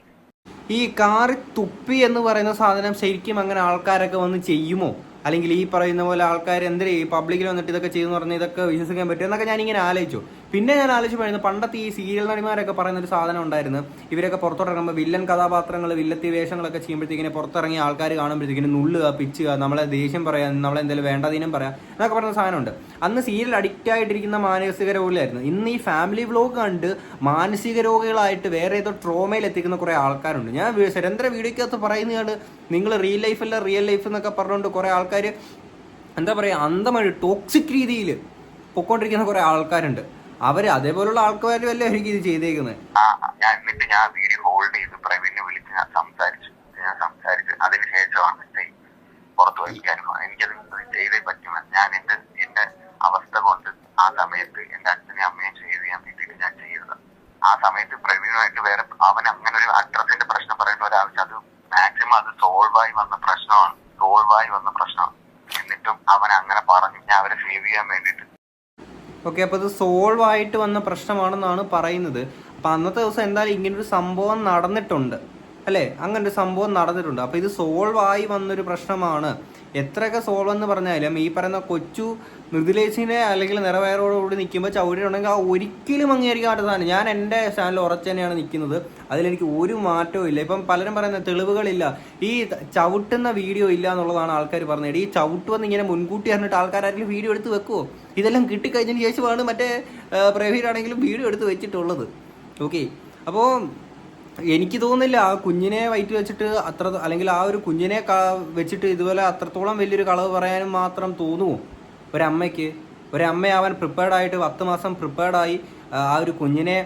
ഈ കാറ് തുപ്പി എന്ന് പറയുന്ന സാധനം ശരിക്കും അങ്ങനെ ആൾക്കാരൊക്കെ വന്ന് ചെയ്യുമോ? അല്ലെങ്കിൽ ഈ പറയുന്ന പോലെ ആൾക്കാർ എന്തിനാ ഈ പബ്ലിക്കിൽ വന്നിട്ട് ഇതൊക്കെ ചെയ്തെന്ന് പറഞ്ഞാൽ ഇതൊക്കെ വിശ്വസിക്കാൻ പറ്റും എന്നൊക്കെ ഞാനിങ്ങനെ ആലോചിച്ചു. പിന്നെ ഞാൻ ആലോചിച്ചു പണ്ടത്തെ ഈ സീരിയൽ നടിമാരൊക്കെ പറയുന്ന ഒരു സാധനം ഉണ്ടായിരുന്നു. ഇവരൊക്കെ പുറത്തോട്ടിറങ്ങുമ്പോൾ വില്ലൻ കഥാപാത്രങ്ങൾ, വില്ലത്തി വേഷങ്ങളൊക്കെ ചെയ്യുമ്പോഴത്തേക്കിനെ പുറത്തിറങ്ങിയ ആൾക്കാർ കാണുമ്പോഴത്തേക്കിന് നുള്ളുക, പിച്ചുക, നമ്മളെ ദേഷ്യം പറയാം, നമ്മളെ എന്തെങ്കിലും വേണ്ടതിനും പറയാം എന്നൊക്കെ പറയുന്ന സാധനമുണ്ട്. അന്ന് സീരിയൽ അഡിക്റ്റ് ആയിട്ടിരിക്കുന്ന മാനസിക രോഗികളായിരുന്നു. ഇന്ന് ഈ ഫാമിലി വ്ലോഗ് കണ്ട് മാനസിക രോഗികളായിട്ട് വേറെ ഏതോ ട്രോമയിൽ എത്തിക്കുന്ന കുറേ ആൾക്കാരുണ്ട്. ഞാൻ സുരേന്ദ്ര വീഡിയോക്കകത്ത് പറയുന്നതാണ് നിങ്ങൾ റിയൽ ലൈഫല്ല റിയൽ ലൈഫ് എന്നൊക്കെ പറഞ്ഞുകൊണ്ട് കുറേ ആൾക്കാർ എന്താ പറയുക അന്തമായി ടോക്സിക് രീതിയിൽ പൊക്കോണ്ടിരിക്കുന്ന കുറെ ആൾക്കാരുണ്ട്. അവര് അതേപോലുള്ള ആൾക്കാരും അല്ലേ അവർക്ക് ഇത് ചെയ്തേക്കുന്നത്. എന്നിട്ട് ഞാൻ വീഡിയോ ഹോൾഡ് ചെയ്ത് പ്രവീണിനെ വിളിച്ച് ഞാൻ സംസാരിച്ചു. അതിനുശേഷമാണ് പുറത്തു വയ്ക്കാൻ എനിക്കത് ചെയ്തേ പറ്റുമെന്ന്. ഞാൻ എന്റെ അവസ്ഥ കൊണ്ട് ആ സമയത്ത് എന്റെ അച്ഛനെയും അമ്മയും സേവ് ചെയ്യാൻ വേണ്ടിയിട്ട് ഞാൻ ചെയ്തത്. ആ സമയത്ത് പ്രവീണുമായിട്ട് വേറെ അവൻ അങ്ങനെ ഒരു അഡ്രസ്സിന്റെ പ്രശ്നം പറയേണ്ട ഒരാവശ്യം, അത് മാക്സിമം അത് സോൾവ് ആയി വന്ന പ്രശ്നമാണ്. എന്നിട്ടും അവൻ അങ്ങനെ പറഞ്ഞു ഞാൻ അവരെ സേവ് ചെയ്യാൻ വേണ്ടിട്ട്. ഓക്കെ, അപ്പൊ ഇത് സോൾവ് ആയിട്ട് വന്ന പ്രശ്നമാണെന്നാണ് പറയുന്നത്. അപ്പൊ അന്നത്തെ ദിവസം എന്തായാലും ഇങ്ങനൊരു സംഭവം നടന്നിട്ടുണ്ട് അല്ലേ? അങ്ങനെ ഒരു സംഭവം നടന്നിട്ടുണ്ട്. അപ്പൊ ഇത് സോൾവ് ആയി വന്നൊരു പ്രശ്നമാണ്. എത്രയൊക്കെ സോൾവ് എന്ന് പറഞ്ഞാലും ഈ പറയുന്ന കൊച്ചു മൃദുലേശിനെ അല്ലെങ്കിൽ നിറവേറോടുകൂടി നിൽക്കുമ്പോൾ ചവിട്ടിയിട്ടുണ്ടെങ്കിൽ ആ ഒരിക്കലും അംഗീകരിക്കാത്ത സാധനം. ഞാൻ എൻ്റെ ചാനൽ ഉറച്ചു തന്നെയാണ് നിൽക്കുന്നത്, അതിലെനിക്ക് ഒരു മാറ്റവും ഇല്ല. ഇപ്പം പലരും പറയുന്ന തെളിവുകളില്ല, ഈ ചവിട്ടുന്ന വീഡിയോ ഇല്ല എന്നുള്ളതാണ് ആൾക്കാർ പറഞ്ഞത്. ഈ ചവിട്ടുവന്ന് ഇങ്ങനെ മുൻകൂട്ടി അറിഞ്ഞിട്ട് ആൾക്കാരാരെങ്കിലും വീഡിയോ എടുത്ത് വെക്കുമോ? ഇതെല്ലാം കിട്ടിക്കഴിഞ്ഞതിന് ശേഷമാണ് മറ്റേ പ്രവീണാണെങ്കിലും വീഡിയോ എടുത്ത് വെച്ചിട്ടുള്ളത്. ഓക്കെ, അപ്പോൾ എനിക്ക് തോന്നുന്നില്ല ആ കുഞ്ഞിനെ വയറ്റി വെച്ചിട്ട് അല്ലെങ്കിൽ ആ ഒരു കുഞ്ഞിനെ വെച്ചിട്ട് ഇതുപോലെ അത്രത്തോളം വലിയൊരു കളവ് പറയാനും മാത്രം തോന്നുമോ ഒരമ്മയ്ക്ക്? ഒരമ്മയാവാൻ പ്രിപ്പയർഡായിട്ട് 10 മാസം പ്രിപ്പയർഡായി ആ ഒരു കുഞ്ഞിനെ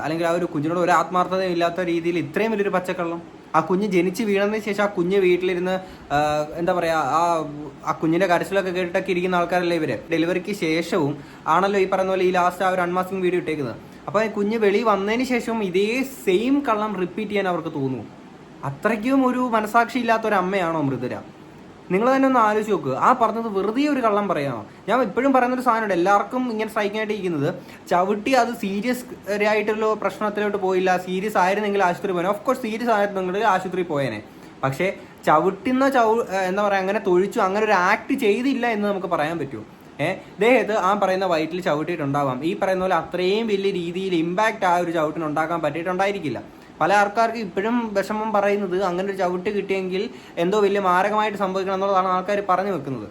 അല്ലെങ്കിൽ ആ ഒരു കുഞ്ഞിനോട് ഒരു ആത്മാർത്ഥതയും ഇല്ലാത്ത രീതിയിൽ ഇത്രയും വലിയൊരു പച്ചക്കള്ളം. ആ കുഞ്ഞ് ജനിച്ച് വീണതിന് ശേഷം ആ കുഞ്ഞ് വീട്ടിലിരുന്ന് എന്താ പറയുക ആ കുഞ്ഞിൻ്റെ കരച്ചിലൊക്കെ കേട്ടിട്ടൊക്കെ ഇരിക്കുന്ന ആൾക്കാരല്ലേ ഇവർ. ഡെലിവറിക്ക് ശേഷവും ആണല്ലോ ഈ പറയുന്ന പോലെ ഈ ലാസ്റ്റ് ആ ഒരു അൺമാസ്കിങ് വീഡിയോ ഇട്ടേക്കുന്നത്. അപ്പോൾ കുഞ്ഞ് വെളി വന്നതിന് ശേഷവും ഇതേ സെയിം കള്ളം റിപ്പീറ്റ് ചെയ്യാൻ അവർക്ക് തോന്നുന്നു. അത്രയ്ക്കും ഒരു മനസാക്ഷി ഇല്ലാത്ത ഒരു അമ്മയാണോ മൃദുല? നിങ്ങൾ തന്നെ ഒന്ന് ആലോചിച്ച് നോക്കുക. ആ പറഞ്ഞത് വെറുതെ ഒരു കള്ളം പറയാമോ? ഞാൻ ഇപ്പോഴും പറയുന്നൊരു സാധനമുണ്ട്, എല്ലാവർക്കും ഇങ്ങനെ സ്ട്രൈക്കിംഗ് ആയിട്ട് ഇരിക്കുന്നത് ചവിട്ടി അത് സീരിയസ് ആയിട്ടുള്ള പ്രശ്നത്തിലോട്ട് പോയില്ല. സീരിയസ് ആയിരുന്നെങ്കിൽ ആശുപത്രി പോയേനെ. ഓഫ് കോഴ്സ് സീരിയസ് ആയിരുന്നെങ്കിൽ ആശുപത്രി പോയേനെ. പക്ഷേ ചവിട്ടുന്ന എന്താ പറയുക അങ്ങനെ തൊഴിച്ചു അങ്ങനെ ഒരു ആക്ട് ചെയ്തില്ല എന്ന് നമുക്ക് പറയാൻ പറ്റുമോ? ദേഹത്ത് ആ പറയുന്ന വയറ്റിൽ ചവിട്ടിയിട്ടുണ്ടാവാം. ഈ പറയുന്ന പോലെ അത്രയും വലിയ രീതിയിൽ ഇമ്പാക്റ്റ് ആ ഒരു ചവിട്ടിന് ഉണ്ടാക്കാൻ പറ്റിയിട്ടുണ്ടായിരിക്കില്ല. പല ആൾക്കാർക്ക് ഇപ്പോഴും വിഷമം പറയുന്നത് അങ്ങനെ ഒരു ചവിട്ട് കിട്ടിയെങ്കിൽ എന്തോ വലിയ മാരകമായിട്ട് സംഭവിക്കണം എന്നുള്ളതാണ് ആൾക്കാർ പറഞ്ഞു വെക്കുന്നത്.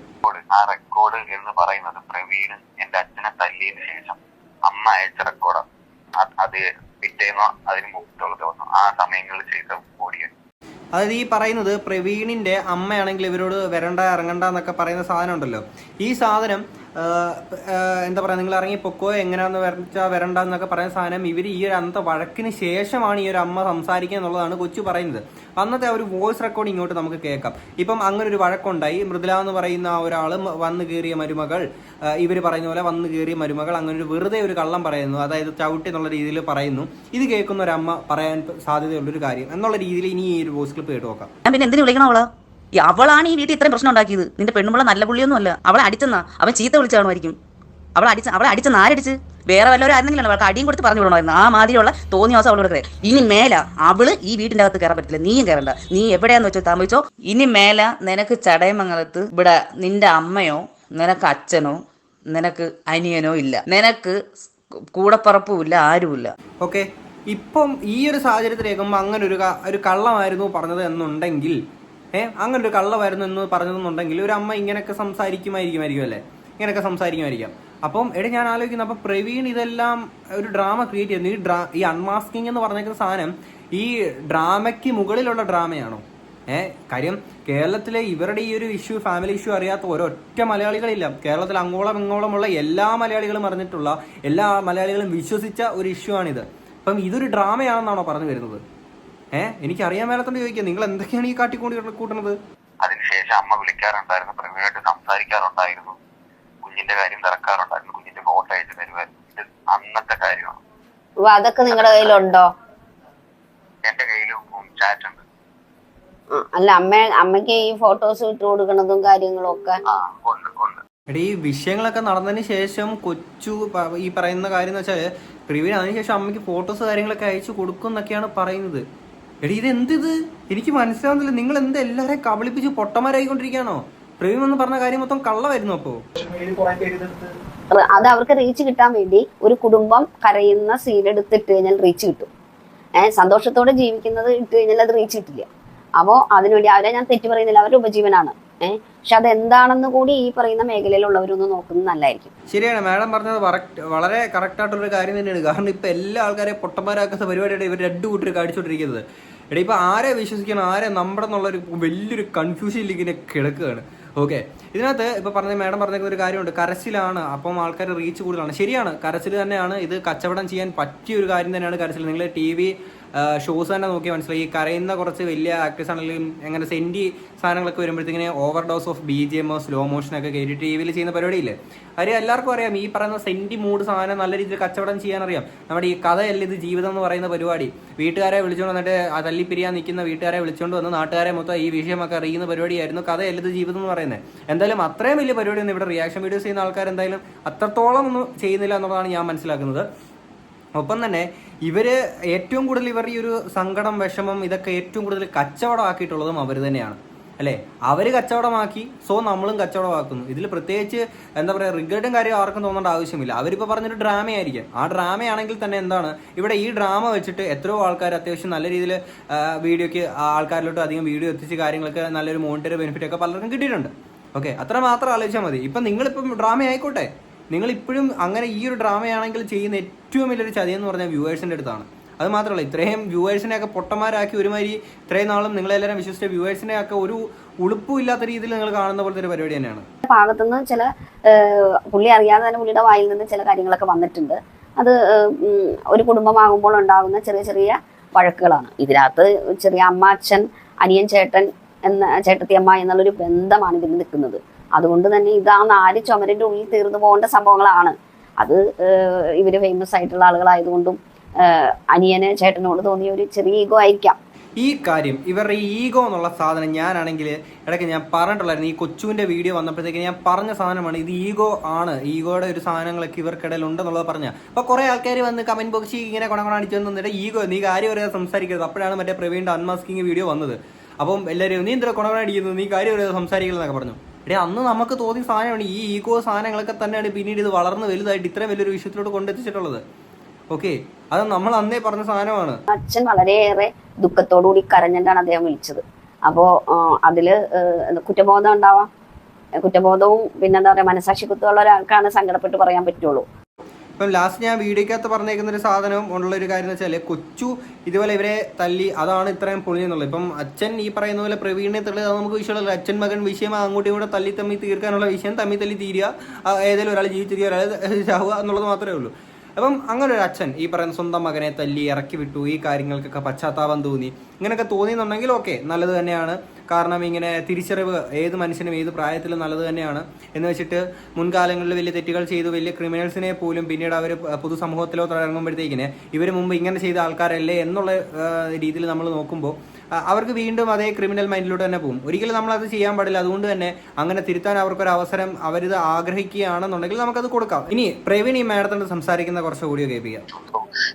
ആ റെക്കോർഡ് എന്ന് പറയുന്നത് പ്രവീണ് എന്റെ അച്ഛനെ തല്ലിയതിനു ശേഷം അമ്മ അയച്ച റെക്കോർഡാണ്. അത് പിറ്റേന്നോ അതിന് മുമ്പുള്ള ദിവസം ആ സമയങ്ങളിൽ ചെയ്ത ഓഡിയോ. അതായത് ഈ പറയുന്നത് പ്രവീണിന്റെ അമ്മയാണെങ്കിൽ ഇവരോട് വരണ്ട ഇറങ്ങണ്ട എന്നൊക്കെ പറയുന്ന സാധനം ഉണ്ടല്ലോ. ഈ സാധനം എന്താ പറയുക, നിങ്ങൾ ഇറങ്ങി പൊക്കോ എങ്ങനെയാന്ന് വരണ്ട എന്നൊക്കെ പറയുന്ന സാധനം ഇവർ ഈ ഒരു അന്നത്തെ വഴക്കിന് ശേഷമാണ് ഈ ഒരു അമ്മ സംസാരിക്കുക എന്നുള്ളതാണ് കൊച്ചു പറയുന്നത്. അന്നത്തെ ഒരു വോയിസ് റെക്കോർഡ് ഇങ്ങോട്ട് നമുക്ക് കേൾക്കാം. ഇപ്പം അങ്ങനെ ഒരു വഴക്കുണ്ടായി. മൃദുല എന്ന് പറയുന്ന ഒരാൾ വന്നു കയറിയ മരുമകൾ, ഇവർ പറയുന്ന പോലെ വന്നു കയറിയ മരുമകൾ അങ്ങനെ ഒരു വെറുതെ ഒരു കള്ളം പറയുന്നു, അതായത് ചവിട്ടി എന്നുള്ള രീതിയിൽ പറയുന്നു. ഇത് കേൾക്കുന്ന ഒരു അമ്മ പറയാൻ സാധ്യതയുള്ളൊരു കാര്യം എന്നുള്ള രീതിയിൽ ഇനി ഈ ഒരു വോയിസ് ക്ലിപ്പ് കേട്ട് നോക്കാം. പിന്നെ എന്തിനു വിളിക്കണം അവള്? അവളാണ് ഈ വീട്ടിൽ ഇത്രയും പ്രശ്നം ഉണ്ടാക്കിയത്. നിന്റെ പെണ്ണുമ്പള നല്ല പുള്ളിയൊന്നും അല്ല. അവളെ അടിച്ചെന്നാ അവൻ ചീത്ത വിളിച്ചു കാണുമായിരിക്കും. അവളെ അടിച്ചെന്ന് ആരടിച്ച്? വേറെ വല്ലവരും ആയിരുന്നെങ്കിലും അവൾക്ക് അടിയും കൊടുത്ത് പറഞ്ഞു വിടണമായിരുന്നു. ആ മാതിരിയുള്ള തോന്നിയ ദിവസം അവളോട് കയറി. ഇനി മേല അവള് ഈ വീട്ടിന്റെ അകത്ത് കയറാൻ പറ്റില്ല. നീയും കയറണ്ട. നീ എവിടെയാന്ന് വെച്ചോ താമസിച്ചോ. ഇനി മേല നിനക്ക് ചടയമംഗലത്ത് ഇവിടെ നിന്റെ അമ്മയോ നിനക്ക് അച്ഛനോ നിനക്ക് അനിയനോ ഇല്ല. നിനക്ക് കൂടപ്പറപ്പും ഇല്ല, ആരുമില്ല. ഓക്കെ, ഇപ്പം ഈ ഒരു സാഹചര്യത്തിലേക്കുമ്പോൾ അങ്ങനെ ഒരു കള്ളമായിരുന്നു പറഞ്ഞത് എന്നുണ്ടെങ്കിൽ അങ്ങനെ ഒരു കള്ളമായിരുന്നു എന്ന് പറഞ്ഞതെന്നുണ്ടെങ്കിൽ ഒരു അമ്മ ഇങ്ങനെയൊക്കെ സംസാരിക്കുമായിരിക്കും അല്ലേ? ഇങ്ങനെയൊക്കെ സംസാരിക്കുമായിരിക്കാം. അപ്പം ഞാൻ ആലോചിക്കുന്നത്, അപ്പം പ്രവീൺ ഇതെല്ലാം ഒരു ഡ്രാമ ക്രിയേറ്റ് ചെയ്യുന്നു. ഈ അൺമാസ്കിങ് എന്ന് പറഞ്ഞിരിക്കുന്ന സാധനം ഈ ഡ്രാമയ്ക്ക് മുകളിലുള്ള ഡ്രാമയാണോ? കാര്യം കേരളത്തിലെ ഇവരുടെ ഈ ഒരു ഇഷ്യൂ, ഫാമിലി ഇഷ്യൂ അറിയാത്ത ഒരൊറ്റ മലയാളികളില്ല. കേരളത്തിൽ അങ്ങോളം ഇങ്ങോളമുള്ള എല്ലാ മലയാളികളും അറിഞ്ഞിട്ടുള്ള, എല്ലാ മലയാളികളും വിശ്വസിച്ച ഒരു ഇഷ്യൂ ആണിത്. അപ്പം ഇതൊരു ഡ്രാമയാണെന്നാണോ പറഞ്ഞു വരുന്നത്? എനിക്കറിയാൻ മേലത്തോണ്ട് ചോദിക്കുക, നിങ്ങൾ എന്തൊക്കെയാണ് ഈ കൂട്ടുന്നത്? അതിനുശേഷം അമ്മ വിളിക്കാറുണ്ടായിരുന്നു, പ്രവീണായിട്ട് സംസാരിക്കാറുണ്ടായിരുന്നു, കുഞ്ഞിന്റെ കാര്യം തിരക്കാറുണ്ടായിരുന്നു, കുഞ്ഞിന്റെ ഫോട്ടോ അയച്ചു തരുമായിരുന്നു. ഇത് അന്നത്തെ കാര്യമാണ്. അതൊക്കെ നിങ്ങളുടെ കയ്യിലുണ്ടോ? എന്റെ കയ്യിലും ചാറ്റ് ഉണ്ട്. അല്ല, അമ്മയ്ക്ക് ഈ ഫോട്ടോസ് ഇട്ട് കൊടുക്കണതും കാര്യങ്ങളും ഒക്കെ എടീ, ഈ വിഷയങ്ങളൊക്കെ നടന്നതിന് ശേഷം കൊച്ചു ഈ പറയുന്ന കാര്യം എന്ന് വെച്ചാൽ പ്രവീൺ അതിനുശേഷം അമ്മയ്ക്ക് ഫോട്ടോസ് കാര്യങ്ങളൊക്കെ അയച്ചു കൊടുക്കും എന്നൊക്കെയാണ് പറയുന്നത്. എടീ, ഇത് എന്തിത്? എനിക്ക് മനസ്സിലാവുന്നില്ല. നിങ്ങൾ എന്ത് എല്ലാവരെയും കബളിപ്പിച്ച് പൊട്ടന്മാരായിക്കൊണ്ടിരിക്കുകയാണോ? പ്രവീൺ എന്ന് പറഞ്ഞ കാര്യം മൊത്തം കള്ളമായിരുന്നു. അപ്പോ അത് അവർക്ക് റീച്ച് കിട്ടാൻ വേണ്ടി ഒരു കുടുംബം കരയുന്ന സീൻ എടുത്തിട്ട് കഴിഞ്ഞാൽ റീച്ച് കിട്ടും. സന്തോഷത്തോടെ ജീവിക്കുന്നത് ഇട്ട് കഴിഞ്ഞാൽ അത് റീച്ച് കിട്ടില്ല. അപ്പോൾ അതിനുവേണ്ടി അവരെ ഞാൻ തെറ്റു പറയുന്നില്ല, അവരുടെ ഉപജീവനാണ്. പക്ഷെ അതെന്താണെന്ന് കൂടി ഈ പറയുന്ന മേഖലയിലുള്ളവരൊന്ന് നോക്കുന്നത് നല്ലതായിരിക്കും. ശരിയാണ്, മാഡം പറഞ്ഞത് വളരെ കറക്റ്റ് ആയിട്ടുള്ളൊരു കാര്യം തന്നെയാണ്. കാരണം ഇപ്പൊ എല്ലാ ആൾക്കാരെയും പൊട്ടന്മാരാക്കുന്ന പരിപാടിയുടെ ഇവർ രണ്ടു കൂട്ടർ കാണിച്ചുകൊണ്ടിരിക്കുന്നത്. എടാ, ഇപ്പൊ ആരെ വിശ്വസിക്കണം, ആരെ നമ്മുടെ എന്നുള്ളൊരു വലിയൊരു കൺഫ്യൂഷൻ ഇങ്ങനെ കിടക്കുകയാണ്. ഓക്കെ, ഇതിനകത്ത് ഇപ്പൊ മാഡം പറഞ്ഞിരിക്കുന്ന ഒരു കാര്യമുണ്ട്, കരച്ചിലാണ്, അപ്പം ആൾക്കാർ റീച്ച് കൂടുതലാണ്. ശരിയാണ്, കരച്ചിൽ തന്നെയാണ്. ഇത് കച്ചവടം ചെയ്യാൻ പറ്റിയ ഒരു കാര്യം തന്നെയാണ് കരച്ചിൽ. നിങ്ങൾ TV ഷോസ് തന്നെ നോക്കി മനസ്സിലായി. ഈ കരയുന്ന കുറച്ച് വലിയ ആക്ടേഴ്സ് ആണെങ്കിലും എങ്ങനെ സെൻറ്റി സാധനങ്ങളൊക്കെ വരുമ്പോഴത്തേക്കിങ്ങനെ ഓവർഡോസ് ഓഫ് BGM സ്ലോ മോഷനൊക്കെ കയറ്റി TV ചെയ്യുന്ന പരിപാടിയില്ലേ, കാര്യം എല്ലാവർക്കും അറിയാം. ഈ പറയുന്ന സെൻറ്റി മൂഡ് സാധനം നല്ല രീതിയിൽ കച്ചവടം ചെയ്യാനറിയാം. നമ്മുടെ ഈ കഥയല്ല ഇത് ജീവിതം എന്ന് പറയുന്ന പരിപാടി, വീട്ടുകാരെ വിളിച്ചുകൊണ്ട് വന്നിട്ട് ആ തല്ലിപ്പിരിയാൻ നിൽക്കുന്ന വീട്ടുകാരെ വിളിച്ചുകൊണ്ട് വന്ന് നാട്ടുകാരെ മൊത്തം ഈ വിഷയമൊക്കെ അറിയുന്ന പരിപാടിയായിരുന്നു കഥയല്ല ഇത് ജീവിതം എന്ന് പറയുന്നത്. എന്തായാലും അത്രയും വലിയ പരിപാടിയൊന്നും ഇവിടെ റിയാക്ഷൻ വീഡിയോസ് ചെയ്യുന്ന ആൾക്കാർ എന്തായാലും അത്രത്തോളം ഒന്നും ചെയ്യുന്നില്ല എന്നുള്ളതാണ് ഞാൻ മനസ്സിലാക്കുന്നത്. ഒപ്പം തന്നെ ഇവർ ഏറ്റവും കൂടുതൽ ഇവർ ഈ ഒരു സങ്കടം, വിഷമം ഇതൊക്കെ ഏറ്റവും കൂടുതൽ കച്ചവടമാക്കിയിട്ടുള്ളതും അവർ തന്നെയാണ് അല്ലേ? അവർ കച്ചവടമാക്കി, സോ നമ്മളും കച്ചവടമാക്കുന്നു. ഇതിൽ പ്രത്യേകിച്ച് എന്താ പറയുക, റിഗ്രറ്റും കാര്യം ആർക്കും തോന്നേണ്ട ആവശ്യമില്ല. അവരിപ്പോൾ പറഞ്ഞൊരു ഡ്രാമയായിരിക്കും. ആ ഡ്രാമയാണെങ്കിൽ തന്നെ എന്താണ്, ഇവിടെ ഈ ഡ്രാമ വെച്ചിട്ട് എത്രയോ ആൾക്കാർ അത്യാവശ്യം നല്ല രീതിയിൽ വീഡിയോയ്ക്ക് ആൾക്കാരിലോട്ട് അധികം വീഡിയോ എത്തിച്ച് കാര്യങ്ങളൊക്കെ നല്ലൊരു മോണിറ്ററി ബെനിഫിറ്റ് ഒക്കെ പലർക്കും കിട്ടിയിട്ടുണ്ട്. ഓക്കെ, അത്ര മാത്രം ആലോചിച്ചാൽ മതി. ഇപ്പം നിങ്ങളിപ്പം ഡ്രാമ ആയിക്കോട്ടെ, നിങ്ങളിപ്പോഴും അങ്ങനെ ഈ ഒരു ഡ്രാമയാണെങ്കിൽ ചെയ്യുന്ന ഏറ്റവും വലിയൊരു ചതിയെന്ന് പറഞ്ഞാൽ വ്യൂവേഴ്സിൻ്റെ അടുത്താണ്. അത് മാത്രമല്ല, ഇത്രയും വ്യൂവേഴ്സിനെയൊക്കെ പൊട്ടന്മാരാക്കി ഒരുമാതിരി ഇത്രയും നാളും നിങ്ങളെല്ലാവരും വിശ്വസിച്ച വ്യൂവേഴ്സിനെയൊക്കെ ഒരു ഉളുപ്പും ഇല്ലാത്ത രീതിയിൽ നിങ്ങൾ കാണുന്ന പോലത്തെ ഒരു പരിപാടി തന്നെയാണ്. ഭാഗത്തുനിന്ന് ചില പുള്ളി അറിയാതെ തന്നെ പുള്ളിയുടെ വായിൽ നിന്ന് ചില കാര്യങ്ങളൊക്കെ വന്നിട്ടുണ്ട്. അത് ഒരു കുടുംബമാകുമ്പോൾ ഉണ്ടാകുന്ന ചെറിയ ചെറിയ വഴക്കുകളാണ്. ഇതിനകത്ത് ചെറിയ അമ്മ, അച്ഛൻ, അനിയൻ, ചേട്ടൻ ചേട്ടത്തിയമ്മ എന്നുള്ളൊരു ബന്ധമാണ് ഇതിൽ നിൽക്കുന്നത്. അതുകൊണ്ട് തന്നെ ഇതാ 4 ചുമരിന്റെ ഉള്ളിൽ തീർന്നു പോകേണ്ട സംഭവങ്ങളാണ്. അത് ഇവര് ഫേമസ് ആയിട്ടുള്ള ആളുകളായതുകൊണ്ടും അനിയന് ചേട്ടനോട് തോന്നിയ ഒരു ചെറിയ ഈഗോ ആയിരിക്കാം. ഈ കാര്യം ഇവരുടെ ഈ ഈഗോ എന്നുള്ള സാധനം ഞാനാണെങ്കിൽ ഇടയ്ക്ക് ഞാൻ പറഞ്ഞിട്ടുള്ളായിരുന്നു. ഈ കൊച്ചുവിൻ്റെ വീഡിയോ വന്നപ്പോഴത്തേക്ക് ഞാൻ പറഞ്ഞ സാധനമാണ്, ഇത് ഈഗോ ആണ്, ഈഗോയുടെ ഒരു സാധനങ്ങളൊക്കെ ഇവർക്കിടയിൽ ഉണ്ടെന്നുള്ളത് പറഞ്ഞ. അപ്പോൾ കുറേ ആൾക്കാർ വന്ന് കമന്റ് ബോക്സിൽ ഇങ്ങനെ അടിച്ചു വന്നിട്ട് ഈഗോ നീ കാര്യം അറിയാതെ സംസാരിക്കരുത്. അപ്പോഴാണ് മറ്റേ പ്രവീണിൻ്റെ അൺമാസ്കിങ് വീഡിയോ വന്നത്. അപ്പം എല്ലാവരും നീ എന്തിനാ അടിക്കുന്നു, നീ കാര്യം അറിയാതെ സംസാരിക്കലെന്നൊക്കെ പറഞ്ഞു. അന്ന് നമുക്ക് തോന്നിയ സാധനമാണ് ഈ ഈഗോ സാധനങ്ങളൊക്കെ തന്നെയാണ് പിന്നീട് ഇത് വളർന്ന് വലുതായിട്ട് ഇത്രയും വലിയൊരു വിഷയത്തിലോട്ട് കൊണ്ടെത്തിച്ചിട്ടുള്ളത്. ഓക്കെ, അത് നമ്മൾ അന്നേ പറഞ്ഞ സാധനമാണ്. അച്ഛൻ വളരെയേറെ ദുഃഖത്തോടുകൂടി കരഞ്ഞിട്ടാണ് അദ്ദേഹം വിളിച്ചത്. അപ്പോൾ അതില് കുറ്റബോധം ഉണ്ടാവാം. കുറ്റബോധവും പിന്നെന്താ പറയുക, മനസാക്ഷി കുത്തുള്ള ഒരാൾക്കാണ് സങ്കടപ്പെട്ട് പറയാൻ പറ്റുള്ളൂ. ഇപ്പം ലാസ്റ്റ് ഞാൻ വീഡിയോക്കകത്ത് പറഞ്ഞേക്കുന്ന ഒരു സാധനവും ഉള്ളൊരു കാര്യം എന്ന് വെച്ചാൽ, കൊച്ചു ഇതുപോലെ ഇവരെ തല്ലി, അതാണ് ഇത്രയും പൊളിഞ്ഞെന്നുള്ളത്. ഇപ്പം അച്ഛൻ ഈ പറയുന്ന പോലെ പ്രവീണിനെ തള്ളി, അത് നമുക്ക് വിഷയമല്ല. അച്ഛൻ മകൻ വിഷയം അങ്ങോട്ടും ഇങ്ങോട്ടും തമ്മി തീർക്കാനുള്ള വിഷയം തല്ലി തീരുക, ഏതെങ്കിലും ഒരാൾ ജീവിച്ചിരിക്കുക, ഒരാൾ ചാവുക എന്നുള്ളത് മാത്രമേ ഉള്ളൂ. അപ്പം അങ്ങനെ ഒരു അച്ഛൻ ഈ പറയുന്ന സ്വന്തം മകനെ തല്ലി ഇറക്കി വിട്ടു, ഈ കാര്യങ്ങൾക്കൊക്കെ പശ്ചാത്താപം തോന്നി, ഇങ്ങനെയൊക്കെ തോന്നിയെന്നുണ്ടെങ്കിൽ ഓക്കെ, നല്ലത് തന്നെയാണ്. കാരണം ഇങ്ങനെ തിരിച്ചറിവ് ഏത് മനുഷ്യനും ഏത് പ്രായത്തിലും നല്ലത് തന്നെയാണ്. എന്ന് വെച്ചിട്ട് മുൻകാലങ്ങളിൽ വലിയ തെറ്റുകൾ ചെയ്തു വലിയ ക്രിമിനൽസിനെ പോലും പിന്നീട് അവർ പൊതുസമൂഹത്തിലോ ഇറങ്ങുമ്പോഴത്തേക്കിന് ഇവർ മുമ്പ് ഇങ്ങനെ ചെയ്ത ആൾക്കാരല്ലേ എന്നുള്ള രീതിയിൽ നമ്മൾ നോക്കുമ്പോൾ അവർക്ക് വീണ്ടും അതേ ക്രിമിനൽ മൈൻഡിലൂടെ തന്നെ പോകും. ഒരിക്കലും നമ്മളത് ചെയ്യാൻ പാടില്ല. അതുകൊണ്ട് തന്നെ അങ്ങനെ തിരുത്താൻ അവർക്കൊരു അവസരം അവരിത് ആഗ്രഹിക്കുകയാണെന്നുണ്ടെങ്കിൽ നമുക്കത് കൊടുക്കാം. ഇനി പ്രവീൺ ഈ മാഡത്തോട് സംസാരിക്കുന്ന കുറച്ച് ഓഡിയോ കേൾപ്പിക്കാം.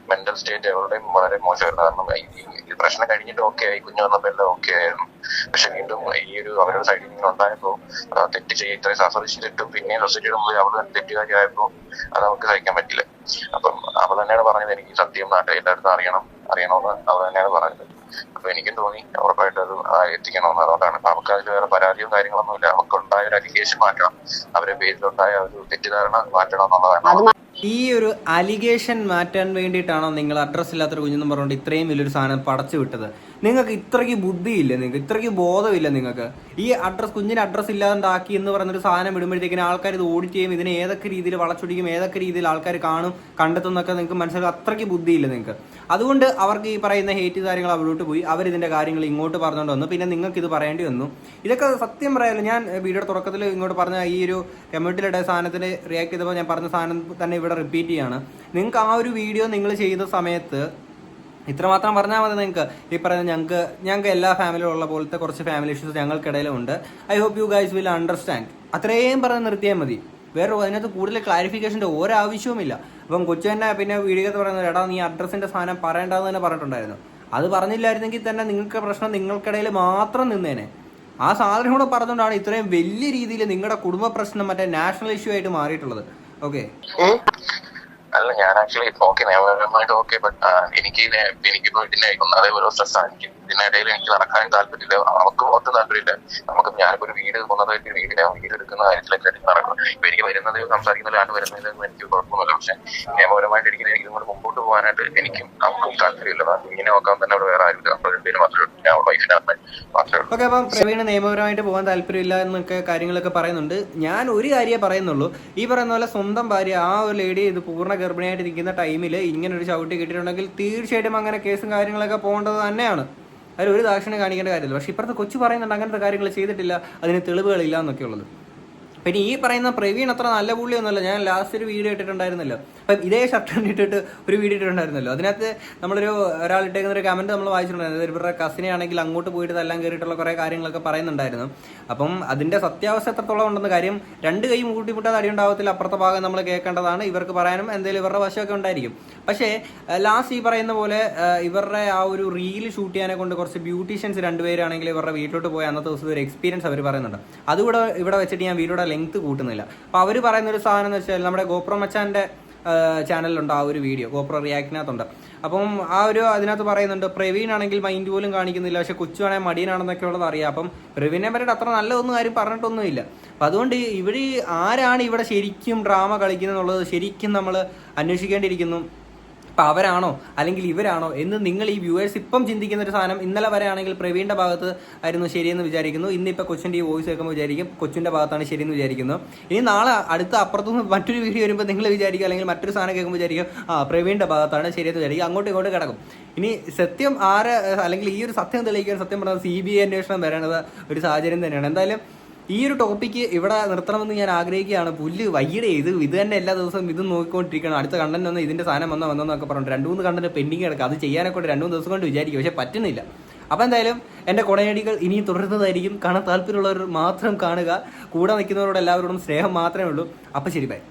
മെന്റൽ സ്റ്റേറ്റ് അവരുടെയും വളരെ മോശമായിരുന്നു. കാരണം ഈ പ്രശ്നം കഴിഞ്ഞിട്ട് ഓക്കെ ആയി, കുഞ്ഞു വന്നപ്പോൾ എല്ലാം ഓക്കെ ആയിരുന്നു. പക്ഷെ വീണ്ടും ഈ ഒരു അവരുടെ സൈഡിൽ നിന്ന് ഉണ്ടായപ്പോൾ തെറ്റ് ചെയ്യും, ഇത്രയും സഫർ ചെയ്തിട്ടും പിന്നെ സൊസൈറ്റിയുടെ മുമ്പിൽ അവൾ തന്നെ തെറ്റുകാരിയായപ്പോൾ അത് അവർക്ക് സഹിക്കാൻ പറ്റില്ല. അപ്പം അവൾ തന്നെയാണ് പറഞ്ഞത്, എനിക്ക് സത്യം നാട്ടിൽ എല്ലായിടത്തും അറിയണമെന്ന് അവൾ തന്നെയാണ് പറഞ്ഞത്. അപ്പൊ എനിക്കും തോന്നി ഉറപ്പായിട്ട് അത് എത്തിക്കണമെന്ന്. അതുകൊണ്ടാണ് നമുക്ക് അതിൽ വേറെ പരാതിയോ കാര്യങ്ങളൊന്നുമില്ല. നമുക്ക് ഉണ്ടായ ഒരു അലിഗേഷൻ മാറ്റണം, അവരുടെ പേരിലുണ്ടായ ഒരു തെറ്റിദ്ധാരണ മാറ്റണം എന്നുള്ളതാണ്. ഈ ഒരു അലിഗേഷൻ മാറ്റാൻ വേണ്ടിയിട്ടാണോ നിങ്ങൾ അഡ്രസ് ഇല്ലാത്തൊരു കുഞ്ഞെന്ന് പറഞ്ഞുകൊണ്ട് ഇത്രയും വലിയൊരു സാധനം പടച്ചു വിട്ടത്? നിങ്ങൾക്ക് ഇത്രയ്ക്ക് ബുദ്ധിയില്ല, നിങ്ങൾക്ക് ഇത്രയ്ക്ക് ബോധമില്ല. നിങ്ങൾക്ക് ഈ അഡ്രസ് കുഞ്ഞിന് അഡ്രസ്സ് ഇല്ലാണ്ടാക്കി എന്ന് പറയുന്നൊരു സാധനം ഇടുമ്പോഴത്തേക്കിന് ആൾക്കാർ ഇത് ഓഡിറ്റ് ചെയ്യും, ഇതിനെ ഏതൊക്കെ രീതിയിൽ വളച്ചൊടിക്കും, ഏതൊക്കെ രീതിയിൽ ആൾക്കാർ കാണും, കണ്ടെത്തുന്നൊക്കെ നിങ്ങൾക്ക് മനസ്സിലാക്കും. അത്രയ്ക്ക് ബുദ്ധിയില്ല നിങ്ങൾക്ക്. അതുകൊണ്ട് അവർക്ക് ഈ പറയുന്ന ഹേറ്റ് കാര്യങ്ങൾ അവിടോട്ട് പോയി അവരിതിൻ്റെ കാര്യങ്ങൾ ഇങ്ങോട്ട് പറഞ്ഞുകൊണ്ട് വന്നു. പിന്നെ നിങ്ങൾക്ക് ഇത് പറയേണ്ടി വന്നു. ഇതൊക്കെ സത്യം പറയാമല്ലോ, ഞാൻ വീഡിയോയുടെ തുടക്കത്തിൽ ഇങ്ങോട്ട് പറഞ്ഞ ഈ ഒരു കമ്മ്യൂണിറ്റിയുടെ സാധനത്തിന് റിയാക്ട് ചെയ്തപ്പോൾ ഞാൻ പറഞ്ഞ സാധനം തന്നെ ഇവിടെ റിപ്പീറ്റ് ചെയ്യാണ്. നിങ്ങൾക്ക് ആ ഒരു വീഡിയോ നിങ്ങൾ ചെയ്ത സമയത്ത് ഇത്രമാത്രം പറഞ്ഞാൽ മതി. നിങ്ങൾക്ക് ഈ പറയുന്ന ഞങ്ങൾക്ക് എല്ലാ ഫാമിലിയും ഉള്ള പോലത്തെ കുറച്ച് ഫാമിലി ഇഷ്യൂസ് ഞങ്ങൾക്കിടയിലും ഉണ്ട്. I hope you guys will understand. അത്രയും പറഞ്ഞ് നിർത്തിയാൽ മതി. വേറെ അതിനകത്ത് കൂടുതൽ ക്ലാരിഫിക്കേഷൻ്റെ ഒരാവശ്യവുമില്ല. അപ്പം കൊച്ചു തന്നെ പിന്നെ വീഡിയോയിൽ പറയുന്നത്, എടാ നീ അഡ്രസ്സിൻ്റെ സാധനം പറയേണ്ടതെന്ന് തന്നെ പറഞ്ഞിട്ടുണ്ടായിരുന്നു. അത് പറഞ്ഞില്ലായിരുന്നെങ്കിൽ തന്നെ നിങ്ങൾക്ക് പ്രശ്നം നിങ്ങൾക്കിടയിൽ മാത്രം നിന്നേനെ. ആ സാധനം കൂടെ പറഞ്ഞുകൊണ്ടാണ് ഇത്രയും വലിയ രീതിയിൽ നിങ്ങളുടെ കുടുംബ പ്രശ്നം മറ്റേ നാഷണൽ ഇഷ്യൂ ആയിട്ട് മാറിയിട്ടുള്ളത്. ഓക്കെ, അല്ല ഞാൻ ആക്ച്വലി ഓക്കെ, നിയമപരമായിട്ട് ഓക്കെ. ബട്ട് എനിക്കിപ്പോ ഇതിനെ ഒന്നാതെ ഓരോ സ്ട്രെസ്സാണ് എനിക്ക്. ഇതിനിടയിൽ എനിക്ക് നടക്കാൻ താല്പര്യമില്ല, നമുക്ക് ഒട്ടും താല്പര്യമില്ല. നമുക്ക് ഞാനിപ്പോ ഒരു വീട് ഒന്നതായിട്ട് വീട് എടുക്കുന്ന കാര്യത്തിലൊക്കെ നടക്കും. ഇപ്പൊ എനിക്ക് വരുന്നത് സംസാരിക്കുന്നതിലാണ് വരുന്നതെന്ന് എനിക്ക് കുഴപ്പമൊന്നുമില്ല. പക്ഷെ നിയമപരമായിട്ട് എനിക്ക് ഇതുകൊണ്ട് മുമ്പോട്ട് പോകാനായിട്ട് എനിക്കും നമുക്കും താല്പര്യമില്ല. ഇങ്ങനെ നോക്കാൻ തന്നെ അവിടെ വേറെ ആരും മാത്രമേ ഞാൻ വൈഫിനെ മാത്രമേ. ഓക്കെ, അപ്പം പ്രവീണ് നിയമപരമായിട്ട് പോകാൻ താല്പര്യമില്ല എന്നൊക്കെ കാര്യങ്ങളൊക്കെ പറയുന്നുണ്ട്. ഞാൻ ഒരു കാര്യമേ പറയുന്നുള്ളൂ, ഈ പറയുന്ന പോലെ സ്വന്തം ഭാര്യ ആ ഒരു ലേഡി ഇത് പൂർണ്ണ ഗർഭിണിയായിട്ട് ഇരിക്കുന്ന ടൈമിൽ ഇങ്ങനെ ഒരു ചവിട്ടി കിട്ടിയിട്ടുണ്ടെങ്കിൽ തീർച്ചയായിട്ടും അങ്ങനെ കേസും കാര്യങ്ങളൊക്കെ പോകേണ്ടത് തന്നെയാണ്. അതിലൊരു ദാക്ഷിണ്യം കാണിക്കേണ്ട കാര്യമില്ല. പക്ഷേ ഇപ്പുറത്തെ കൊച്ചു പറയുന്നുണ്ട് അങ്ങനത്തെ കാര്യങ്ങൾ ചെയ്തിട്ടില്ല, അതിന് തെളിവുകളില്ല എന്നൊക്കെ ഉള്ളത്. പിന്നെ ഈ പറയുന്ന പ്രവീൺ അത്ര നല്ല പുള്ളിയൊന്നുമല്ല. ഞാൻ ലാസ്റ്റ് ഒരു വീഡിയോ ഇട്ടിട്ടുണ്ടായിരുന്നല്ലോ, അപ്പം ഇതേ ഷർട്ട് ഇട്ടിട്ട് ഒരു വീഡിയോ ഇട്ടിട്ടുണ്ടായിരുന്നല്ലോ. അതിനകത്ത് ഒരാൾ ഇട്ടേക്കുന്ന ഒരു കമൻറ്റ് നമ്മൾ വായിച്ചിട്ടുണ്ടായിരുന്നു. ഇവരുടെ കസിനെ ആണെങ്കിൽ അങ്ങോട്ട് പോയിട്ട് എല്ലാം കയറിയിട്ടുള്ള കുറേ കാര്യങ്ങളൊക്കെ പറയുന്നുണ്ടായിരുന്നു. അപ്പം അതിൻ്റെ സത്യാവസ്ഥ എത്രത്തോളം ഉണ്ടെന്ന കാര്യം, രണ്ട് കൈ കൂട്ടിമുട്ടാതെ അടി ഉണ്ടാവത്തില്ല. അപ്പുറത്തെ ഭാഗം നമ്മൾ കേൾക്കേണ്ടതാണ്. ഇവർക്ക് പറയാനും എന്തെങ്കിലും ഇവരുടെ വശമൊക്കെ ഉണ്ടായിരിക്കും. പക്ഷേ ലാസ്റ്റ് ഈ പറയുന്ന പോലെ ഇവരുടെ ആ ഒരു റീൽ ഷൂട്ട് ചെയ്യാനെ കൊണ്ട് കുറച്ച് ബ്യൂട്ടീഷ്യൻസ് രണ്ടുപേരാണെങ്കിൽ ഇവരുടെ വീട്ടിലോട്ട് പോയി അന്നത്തെ ദിവസം ഒരു എക്സ്പീരിയൻസ് അവർ പറയുന്നുണ്ട്. അതുകൂടെ ഇവിടെ വെച്ചിട്ട് ഞാൻ വീഡിയോയുടെ ലെങ്ത് കൂട്ടുന്നില്ല. അപ്പോൾ അവർ പറയുന്നൊരു സാധനം എന്ന് വെച്ചാൽ നമ്മുടെ ഗോപ്രോ മച്ചാൻ്റെ ചാനലിലുണ്ട് ആ ഒരു വീഡിയോ, ഗോപ്രോ റിയാക്റ്റിനകത്തുണ്ട്. അപ്പം ആ ഒരു അതിനകത്ത് പറയുന്നുണ്ട് പ്രവീൺ ആണെങ്കിൽ മൈൻഡ് പോലും കാണിക്കുന്നില്ല, പക്ഷെ കൊച്ചു ആണെങ്കിൽ മടിയനാണെന്നൊക്കെ ഉള്ളത് അറിയാം. അപ്പം പ്രവീണിനെ പറ്റിയിട്ട് അത്ര നല്ലതൊന്നും ആരും പറഞ്ഞിട്ടൊന്നുമില്ല. അപ്പം അതുകൊണ്ട് ഇവിടെ ആരാണ് ഇവിടെ ശരിക്കും ഡ്രാമ കളിക്കുന്നത് എന്നുള്ളത് ശരിക്കും നമ്മൾ അന്വേഷിക്കേണ്ടിയിരിക്കുന്നു. അപ്പം അവരാണോ അല്ലെങ്കിൽ ഇവരാണോ എന്ന് നിങ്ങൾ ഈ വ്യൂവേഴ്സ് ഇപ്പം ചിന്തിക്കുന്ന ഒരു സാധനം. ഇന്നലെ വരെ ആണെങ്കിൽ പ്രവീണിൻ്റെ ഭാഗത്ത് ആയിരുന്നു ശരിയെന്ന് വിചാരിക്കുന്നു. ഇന്നിപ്പോൾ കൊച്ചിൻ്റെ ഈ വോയിസ് കേൾക്കുമ്പോൾ വിചാരിക്കും കൊച്ചിൻ്റെ ഭാഗത്താണ് ശരിയെന്ന് വിചാരിക്കുന്നു. ഇനി നാളെ അടുത്ത അപ്പുറത്തുനിന്ന് മറ്റൊരു വീഡിയോ വരുമ്പോൾ നിങ്ങൾ വിചാരിക്കുക, അല്ലെങ്കിൽ മറ്റൊരു സാധനം കേൾക്കുമ്പോൾ വിചാരിക്കും പ്രവീണിൻ്റെ ഭാഗത്താണ് ശരിയെന്ന് വിചാരിക്കും. അങ്ങോട്ടും ഇങ്ങോട്ട് കിടക്കും. ഇനി സത്യം അല്ലെങ്കിൽ ഈ ഒരു സത്യം തെളിയിക്കാൻ സത്യം പറഞ്ഞാൽ CBI അന്വേഷണം വരേണ്ടത് ഒരു സാഹചര്യം തന്നെയാണ്. എന്തായാലും ഈ ഒരു ടോപ്പിക്ക് ഇവിടെ നിർത്തണമെന്ന് ഞാൻ ആഗ്രഹിക്കുകയാണ്. പുല്ല് വൈകിടെ ഇത് തന്നെ എല്ലാ ദിവസവും ഇത് നോക്കിക്കൊണ്ടിരിക്കണം. അടുത്ത കണ്ടന്റ് ഒന്ന് ഇതിൻ്റെ സാധനം വന്നോന്നൊക്കെ പറഞ്ഞിട്ട് 2-3 കണ്ടന്റ് പെൻഡിങ് കിടക്കുക. അത് ചെയ്യാനൊക്കെ 2-3 ദിവസം കൊണ്ട് വിചാരിക്കും, പക്ഷെ പറ്റുന്നില്ല. അപ്പോൾ എന്തായാലും എൻ്റെ കൊടയടികൾ ഇനിയും തുടരുന്നതായിരിക്കും. കാണാൻ താല്പര്യമുള്ളവർ മാത്രം കാണുക. കൂടെ നിൽക്കുന്നവരോട് എല്ലാവരോടും സ്നേഹം മാത്രമേ ഉള്ളൂ. അപ്പോൾ ശരി, ബൈ.